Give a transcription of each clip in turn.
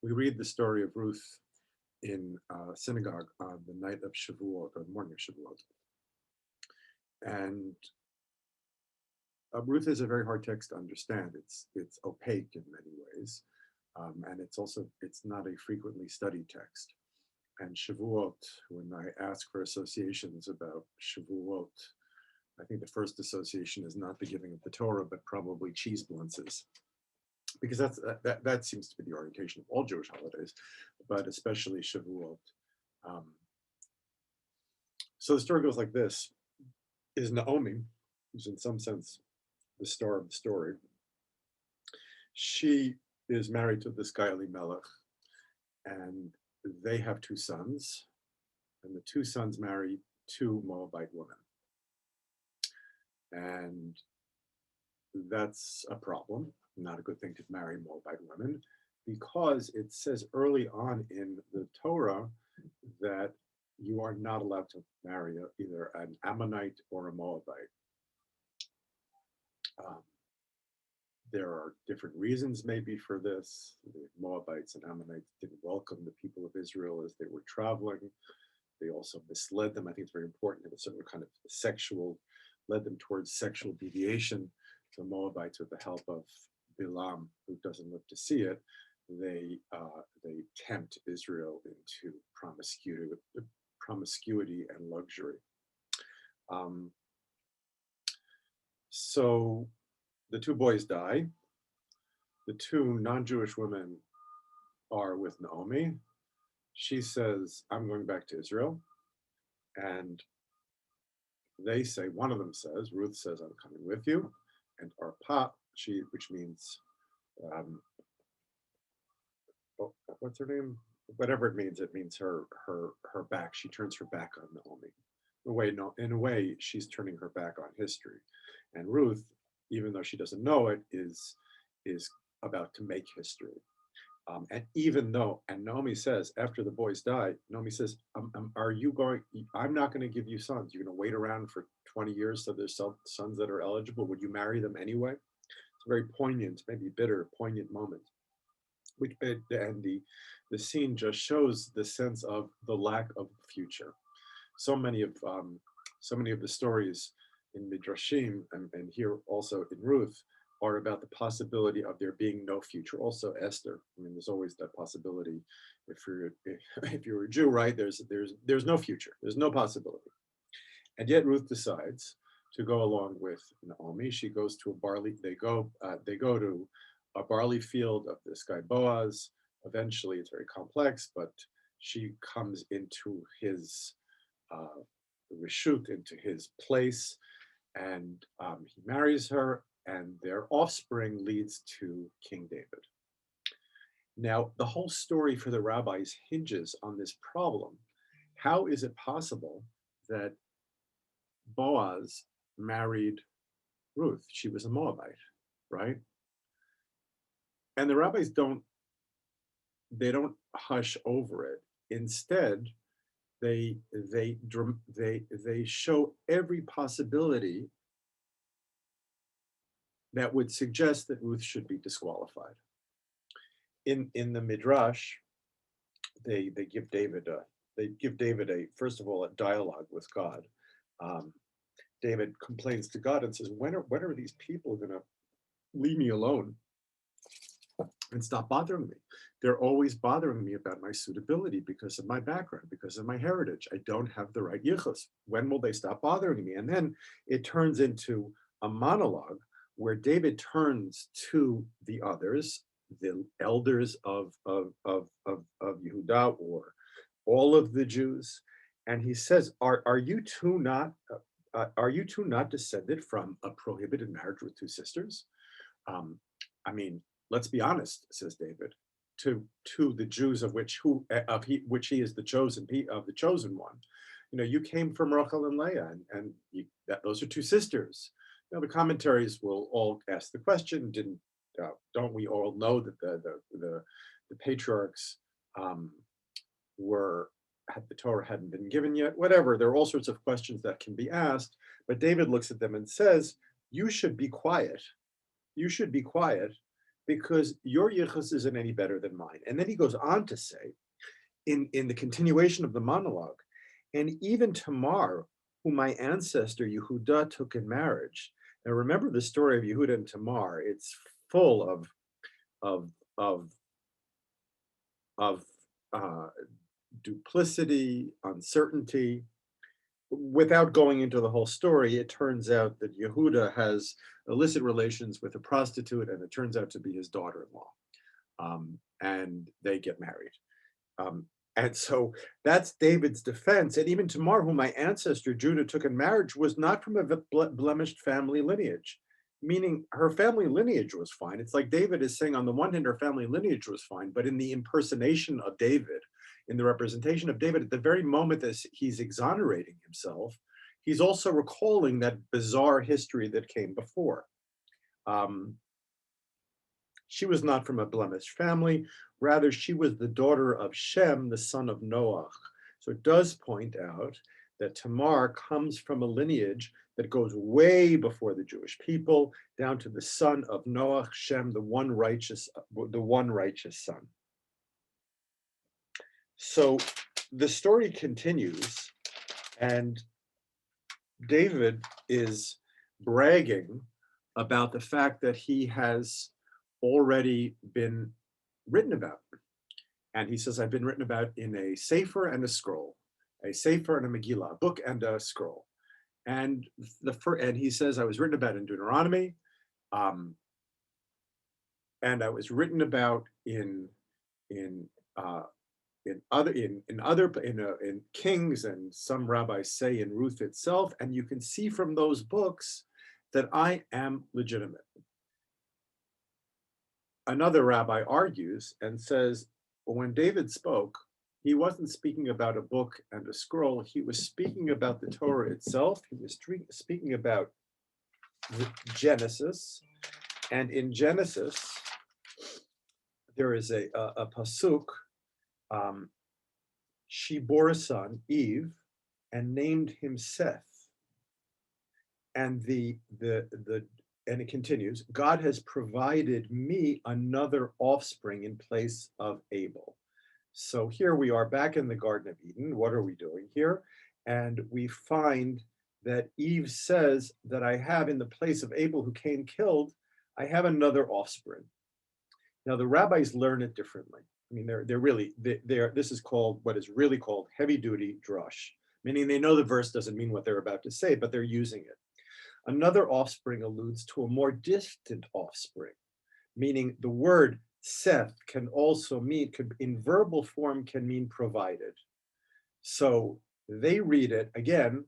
We read the story of Ruth in synagogue on the night of Shavuot, or the morning of Shavuot. And Ruth is a very hard text to understand. It's opaque in many ways, and it's not a frequently studied text. And Shavuot, when I ask for associations about Shavuot, I think the first association is not the giving of the Torah, but probably cheese blintzes, because that seems to be the orientation of all Jewish holidays, but especially Shavuot. Um, so the story goes like this: is Naomi, who's in some sense the star of the story, she is married to this guy Elimelech, and they have two sons, and the two sons marry two Moabite women, and that's a problem. Not a good thing to marry Moabite women, because it says early on in the Torah that you are not allowed to marry either an Ammonite or a Moabite. Um, there are different reasons maybe for this. The Moabites and Ammonites didn't welcome the people of Israel as they were traveling. They also misled them. I think it's very important. It was sort of kind of led them towards sexual deviation. The Moabites, with the help of Bilam, who doesn't live to see it, they tempt Israel into promiscuity and luxury. So the two boys die. The two non-Jewish women are with Naomi. She says, "I'm going back to Israel," and they say, one of them says, Ruth says, "I'm coming with you," and Arpa, which means, what's her name? Whatever it means her back. She turns her back on Naomi. In a way, she's turning her back on history. And Ruth, even though she doesn't know it, is about to make history. And Naomi says, after the boys die, Naomi says, I'm not going to give you sons. You're going to wait around for 20 years so there's sons that are eligible. Would you marry them anyway? It's a very poignant, maybe bitter, poignant moment. And the scene just shows the sense of the lack of future. So many of the stories in Midrashim and here also in Ruth are about the possibility of there being no future. Also Esther. I mean, there's always that possibility. If you're a Jew, right? There's no future. There's no possibility. And yet Ruth decides to go along with Naomi. She goes to they go to a barley field of this guy Boaz. Eventually, it's very complex, but she comes into his reshut, into his place, and he marries her, and their offspring leads to King David. Now, the whole story for the rabbis hinges on this problem. How is it possible that Boaz married Ruth? She was a Moabite, right? And the rabbis don't hush over it. Instead, they show every possibility that would suggest that Ruth should be disqualified. In the Midrash, they give David first of all a dialogue with God. David complains to God and says, when are these people going to leave me alone and stop bothering me? They're always bothering me about my suitability because of my background, because of my heritage. I don't have the right yichus. When will they stop bothering me? And then it turns into a monologue where David turns to the others, the elders of Yehudah, or all of the Jews, and he says, "Are you two not descended from a prohibited marriage with two sisters?" I mean, let's be honest, says David, to the Jews of which he is the chosen one. You know, you came from Rachel and Leah, and those are two sisters. Now the commentaries will all ask the question: don't we all know that the patriarchs the Torah hadn't been given yet? Whatever. There are all sorts of questions that can be asked, but David looks at them and says, "You should be quiet. You should be quiet, because your yichus isn't any better than mine. And then he goes on to say, in the continuation of the monologue, and even Tamar, who my ancestor Yehuda took in marriage. Now remember the story of Yehuda and Tamar. It's full of of of uh, duplicity, uncertainty. Without going into the whole story, it turns out that Yehuda has illicit relations with a prostitute, and it turns out to be his daughter-in-law, and they get married. Um, and so that's David's defense. And even Tamar, whom my ancestor Judah took in marriage, was not from a blemished family lineage, meaning her family lineage was fine. It's like David is saying, on the one hand, her family lineage was fine, but in the impersonation of David, in the representation of David, at the very moment that he's exonerating himself, he's also recalling that bizarre history that came before. Um, she was not from a blemished family. Rather, she was the daughter of Shem, the son of Noach. So it does point out that Tamar comes from a lineage that goes way before the Jewish people, down to the son of Noach, Shem, the one righteous son. So the story continues, and David is bragging about the fact that he has already been written about. And he says, I've been written about in a sefer and a scroll, a sefer and a Megillah, a book and a scroll. And he says, I was written about in Deuteronomy, and I was written about in Kings, and some rabbis say in Ruth itself. And you can see from those books that I am legitimate. Another rabbi argues and says, when David spoke, he wasn't speaking about a book and a scroll. He was speaking about the Torah itself. He was speaking about Genesis. And in Genesis, there is a pasuk. She bore a son, Eve, and named him Seth. And and it continues, God has provided me another offspring in place of Abel. So here we are back in the Garden of Eden. What are we doing here? And we find that Eve says that I have, in the place of Abel, who Cain killed, I have another offspring. Now the rabbis learn it differently. I mean, this is called, what is really called, heavy duty drush, meaning they know the verse doesn't mean what they're about to say, but they're using it. Another offspring alludes to a more distant offspring, meaning the word Seth can also mean, in verbal form, can mean provided. So they read it again,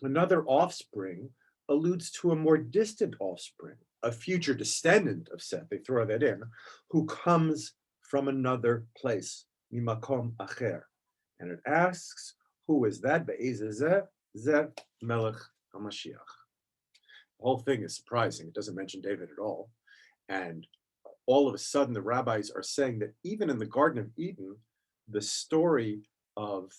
another offspring alludes to a more distant offspring, a future descendant of Seth, they throw that in, who comes from another place, mimakom acher. And it asks, who is that? Zeh Melech HaMashiach. The whole thing is surprising. It doesn't mention David at all. And all of a sudden, the rabbis are saying that even in the Garden of Eden, the story of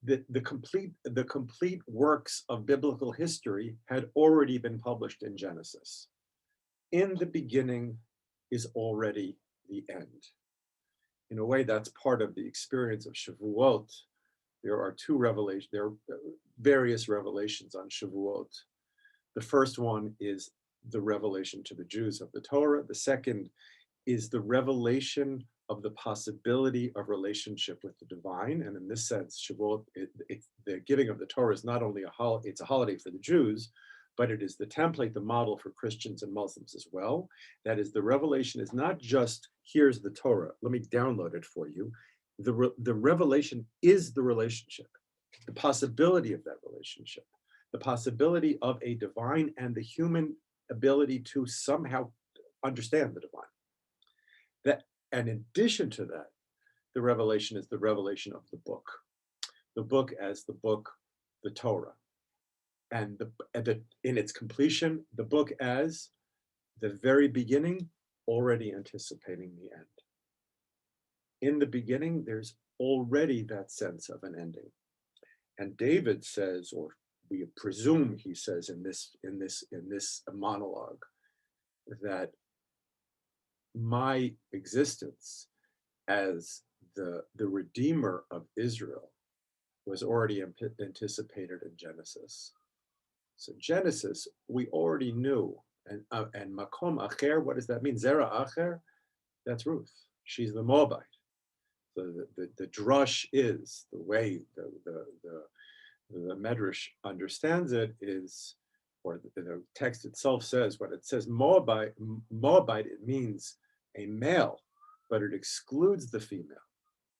the complete works of biblical history had already been published in Genesis. In the beginning is already the end. In a way, that's part of the experience of Shavuot. There are various revelations on Shavuot. The first one is the revelation to the Jews of the Torah. The second is the revelation of the possibility of relationship with the divine. And in this sense, Shavuot, the giving of the Torah is not only it's a holiday for the Jews, but it is the template, the model for Christians and Muslims as well. That is, the revelation is not just, here's the Torah, let me download it for you. The revelation is the relationship, the possibility of that relationship, the possibility of a divine and the human ability to somehow understand the divine. And in addition to that, the revelation is the revelation of the book as the book, the Torah, and in its completion, the book as the very beginning, already anticipating the end. In the beginning, there's already that sense of an ending. And David says, or we presume he says in this monologue, that my existence as the Redeemer of Israel was already anticipated in Genesis. So Genesis, we already knew, and Makom Acher, what does that mean? Zera Acher, that's Ruth. She's the Moabite. So the drush is the way the Medrash understands it is, or the text itself says, when it says Moabite, it means a male, but it excludes the female.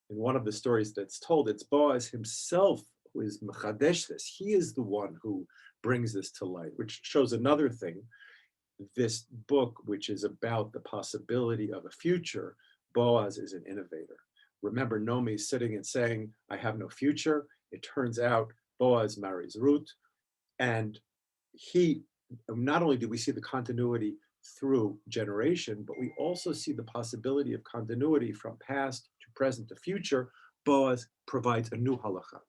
In one of the stories that's told, it's Boaz himself who is Mechadesh this. He is the one who brings this to light, which shows another thing. This book, which is about the possibility of a future, Boaz is an innovator. Remember, Naomi is sitting and saying, I have no future. It turns out Boaz marries Ruth, and he, not only do we see the continuity through generation, but we also see the possibility of continuity from past to present to future. Boaz provides a new halacha.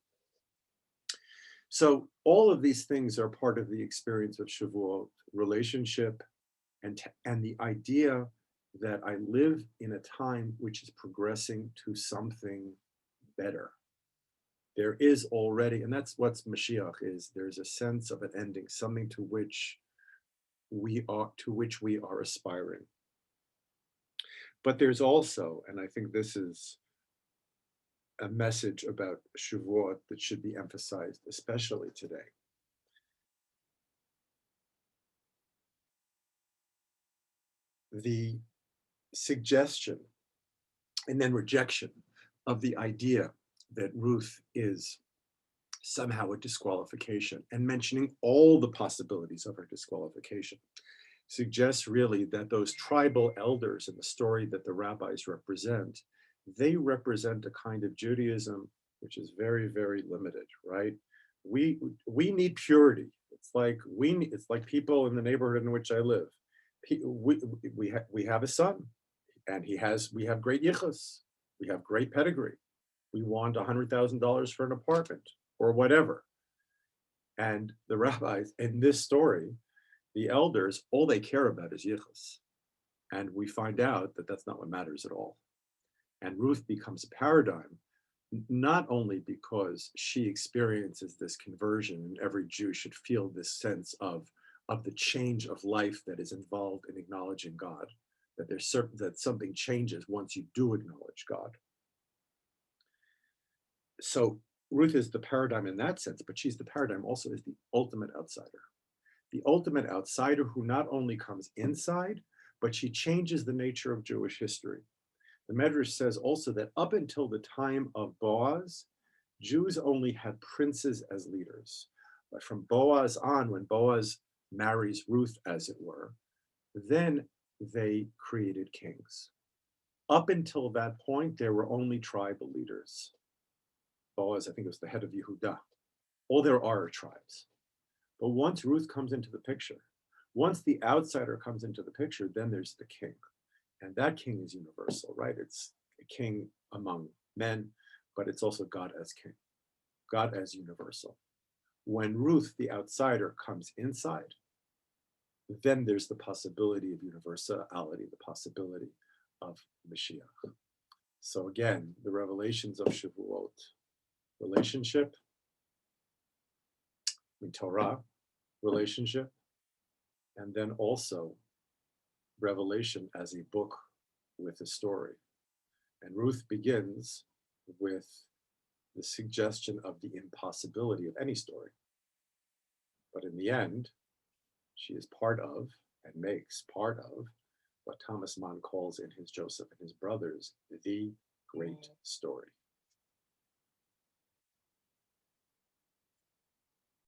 So all of these things are part of the experience of Shavuot, relationship, and the idea that I live in a time which is progressing to something better. There is already, and that's what Mashiach is, there's a sense of an ending, something to which we are aspiring. But there's also, and I think this is a message about Shavuot that should be emphasized, especially today. The suggestion and then rejection of the idea that Ruth is somehow a disqualification, and mentioning all the possibilities of her disqualification, suggests really that those tribal elders in the story that the rabbis represent, they represent a kind of Judaism which is very, very limited, right? We need purity. It's like people in the neighborhood in which I live. We have a son, and we have great yichus, we have great pedigree. We want $100,000 for an apartment or whatever. And the rabbis in this story, the elders, all they care about is yichus. And we find out that that's not what matters at all. And Ruth becomes a paradigm, not only because she experiences this conversion, and every Jew should feel this sense of the change of life that is involved in acknowledging God, that there's certain that something changes once you do acknowledge God. So Ruth is the paradigm in that sense, but she's the paradigm also as the ultimate outsider. The ultimate outsider who not only comes inside, but she changes the nature of Jewish history. The Medrash says also that up until the time of Boaz, Jews only had princes as leaders. But from Boaz on, when Boaz marries Ruth, as it were, then they created kings. Up until that point, there were only tribal leaders. Boaz, I think, was the head of Yehudah. All there are tribes. But once Ruth comes into the picture, once the outsider comes into the picture, then there's the king. And that king is universal, right? It's a king among men, but it's also God as king, God as universal. When Ruth, the outsider, comes inside, then there's the possibility of universality, the possibility of Mashiach. So again, the revelations of Shavuot, relationship, Torah, relationship, and then also Revelation as a book with a story. And Ruth begins with the suggestion of the impossibility of any story. But in the end, she is part of and makes part of what Thomas Mann calls in his Joseph and his brothers, the great story.